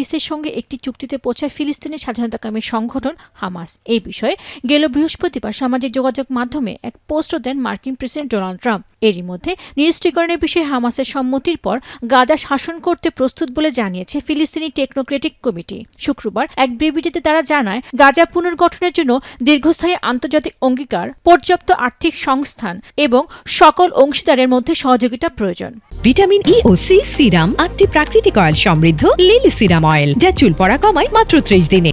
পিসের সঙ্গে একটি চুক্তিতে পৌঁছায় ফিলিস্তিনের স্বাধীনতাকামী সংগঠন হামাস। এই বিষয়ে গেল বৃহস্পতিবার সামাজিক যোগাযোগ মাধ্যমে এক পোস্টও দেন মার্কিন প্রেসিডেন্ট ডোনাল্ড ট্রাম্প। এরই মধ্যে নিরস্ত্রীকরণের বিষয়ে হামাসের সম্মতির পর গাজা শাসন করতে প্রস্তুত বলে জানিয়েছে ফিলিস্তিনি টেকনোক্রেটিক কমিটি। শুক্রবার এক বিবৃতিতে তারা জানায়, গাজা পুনর্গঠনের জন্য দীর্ঘস্থায়ী আন্তর্জাতিক অঙ্গীকার, পর্যাপ্ত আর্থিক সংস্থান এবং সকল অংশীদারের মধ্যে সহযোগিতা প্রয়োজন। ভিটামিন ই ও সি সিরাম 8টি প্রাকৃতিক অয়েল সমৃদ্ধ লিলি সিরাম অয়েল, যা চুল পড়া কমায় মাত্র 30 দিনে।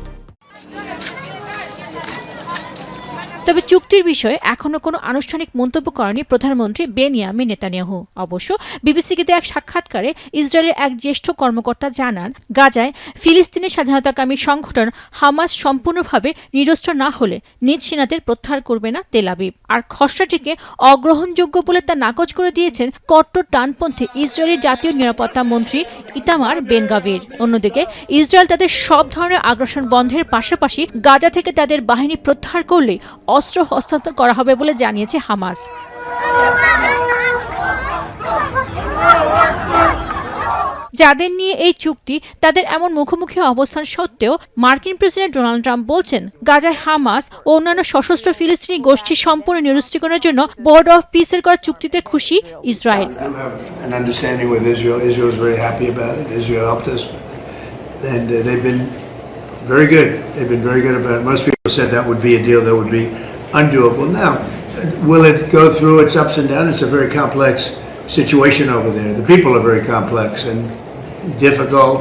তবে চুক্তির বিষয়ে এখনো কোনো আনুষ্ঠানিক মন্তব্য করেনি প্রধানমন্ত্রী বেনিয়ামিন নেতানিয়াহু। অবশ্য বিবিসিকে দেয়া এক সাক্ষাৎকারে ইসরায়েলের এক জ্যেষ্ঠ কর্মকর্তা জানান, গাজায় ফিলিস্তিনের স্বাধীনতাকামী সংগঠন হামাস সম্পূর্ণভাবে নিরস্ত্র না হলে নিজ সেনাদের প্রত্যাহার করবে না তেল আবিব। আর খসড়াটিকে অগ্রহণযোগ্য বলে তা নাকচ করে দিয়েছেন কট্টর ডানপন্থী ইসরায়েলের জাতীয় নিরাপত্তা মন্ত্রী ইতামার বেন গাভির। অন্যদিকে ইসরায়েল তাদের সব ধরনের আগ্রাসন বন্ধের পাশাপাশি গাজা থেকে তাদের বাহিনী প্রত্যাহার করলেই অস্ত্র হস্তান্তর করা হবে বলে জানিয়েছে হামাস। যাদের নিয়ে এই চুক্তি, তাদের এমন মুখোমুখি অবস্থান সত্ত্বেও মার্কিন প্রেসিডেন্ট ডোনাল্ড ট্রাম্প বলছেন, গাজায় হামাস ও অন্যান্য সশস্ত্র ফিলিস্তিনি গোষ্ঠী সম্পূর্ণ নিরস্ত্রীকরণের জন্য বোর্ড অফ পিসের করা চুক্তিতে খুশি Israel. Undoable. Now, will it go through its ups and downs? It's a very complex situation over there. The people are very complex and difficult.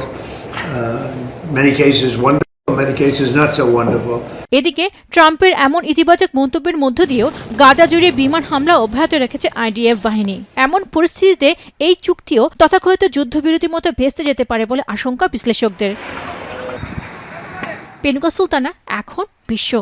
Many cases wonderful, many cases not so wonderful. এদিকে ট্রাম্পের এমন ইতিবাচক মন্তব্যের মধ্য দিয়েও গাজা জুড়ে বিমান হামলা অব্যাহত রেখেছে আইডিএফ বাহিনী। এমন পরিস্থিতিতে এই চুক্তিও তথাকথিত যুদ্ধবিরতির মতো ভেস্তে যেতে পারে বলে আশঙ্কা বিশ্লেষকদের। পেনুকা সুলতানা, এখন বিশ্ব।